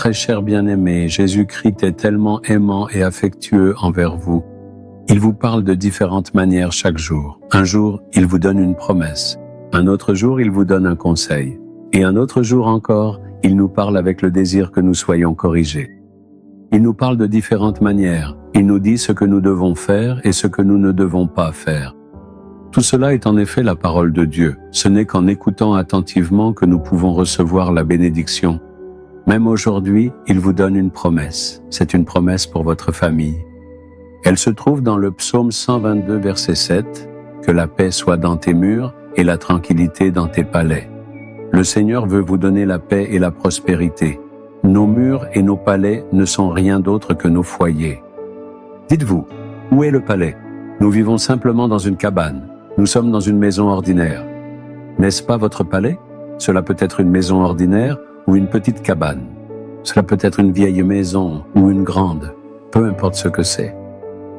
très cher bien-aimé, Jésus-Christ est tellement aimant et affectueux envers vous. Il vous parle de différentes manières chaque jour. Un jour, il vous donne une promesse. Un autre jour, il vous donne un conseil. Et un autre jour encore, il nous parle avec le désir que nous soyons corrigés. Il nous parle de différentes manières. Il nous dit ce que nous devons faire et ce que nous ne devons pas faire. Tout cela est en effet la parole de Dieu. Ce n'est qu'en écoutant attentivement que nous pouvons recevoir la bénédiction. Même aujourd'hui, il vous donne une promesse. C'est une promesse pour votre famille. Elle se trouve dans le psaume 122, verset 7, « Que la paix soit dans tes murs et la tranquillité dans tes palais. » Le Seigneur veut vous donner la paix et la prospérité. Nos murs et nos palais ne sont rien d'autre que nos foyers. Dites-vous, où est le palais? Nous vivons simplement dans une cabane. Nous sommes dans une maison ordinaire. N'est-ce pas votre palais? Cela peut être une maison ordinaire ou une petite cabane. Cela peut être une vieille maison ou une grande, peu importe ce que c'est.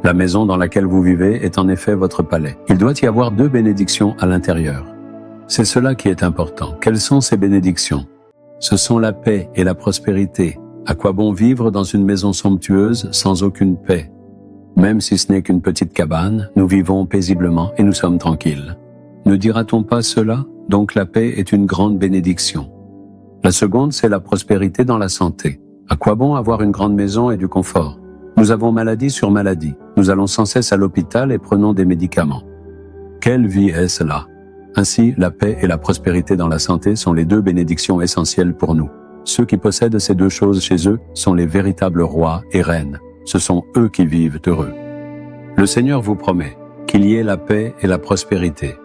La maison dans laquelle vous vivez est en effet votre palais. Il doit y avoir 2 bénédictions à l'intérieur. C'est cela qui est important. Quelles sont ces bénédictions? Ce sont la paix et la prospérité. À quoi bon vivre dans une maison somptueuse sans aucune paix? Même si ce n'est qu'une petite cabane, nous vivons paisiblement et nous sommes tranquilles. Ne dira-t-on pas cela? Donc la paix est une grande bénédiction. La seconde, c'est la prospérité dans la santé. À quoi bon avoir une grande maison et du confort? Nous avons maladie sur maladie. Nous allons sans cesse à l'hôpital et prenons des médicaments. Quelle vie est cela? Ainsi, la paix et la prospérité dans la santé sont les 2 bénédictions essentielles pour nous. Ceux qui possèdent ces 2 choses chez eux sont les véritables rois et reines. Ce sont eux qui vivent heureux. Le Seigneur vous promet qu'il y ait la paix et la prospérité.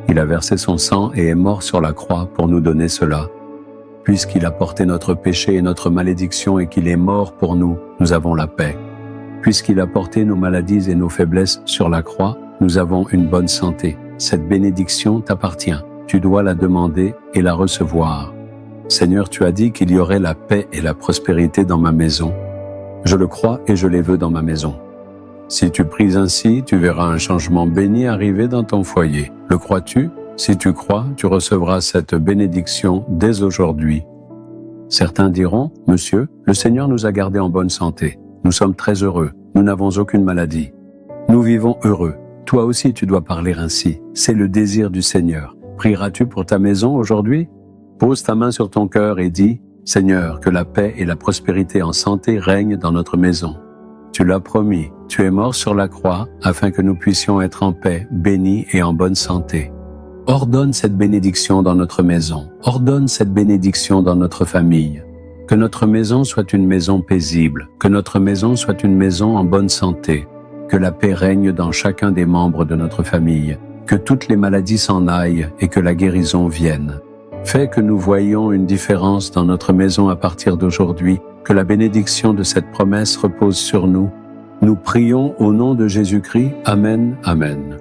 Il a versé son sang et est mort sur la croix pour nous donner cela. Puisqu'il a porté notre péché et notre malédiction et qu'il est mort pour nous, nous avons la paix. Puisqu'il a porté nos maladies et nos faiblesses sur la croix, nous avons une bonne santé. Cette bénédiction t'appartient. Tu dois la demander et la recevoir. Seigneur, tu as dit qu'il y aurait la paix et la prospérité dans ma maison. Je le crois et je les veux dans ma maison. Si tu pries ainsi, tu verras un changement béni arriver dans ton foyer. Le crois-tu? Si tu crois, tu recevras cette bénédiction dès aujourd'hui. Certains diront, « Monsieur, le Seigneur nous a gardés en bonne santé. Nous sommes très heureux. Nous n'avons aucune maladie. Nous vivons heureux. » Toi aussi, tu dois parler ainsi. C'est le désir du Seigneur. Prieras-tu pour ta maison aujourd'hui? Pose ta main sur ton cœur et dis, « Seigneur, que la paix et la prospérité en santé règnent dans notre maison. » Tu l'as promis. Tu es mort sur la croix afin que nous puissions être en paix, bénis et en bonne santé. Ordonne cette bénédiction dans notre maison. Ordonne cette bénédiction dans notre famille. Que notre maison soit une maison paisible. Que notre maison soit une maison en bonne santé. Que la paix règne dans chacun des membres de notre famille. Que toutes les maladies s'en aillent et que la guérison vienne. Fais que nous voyions une différence dans notre maison à partir d'aujourd'hui. Que la bénédiction de cette promesse repose sur nous. Nous prions au nom de Jésus-Christ. Amen, amen.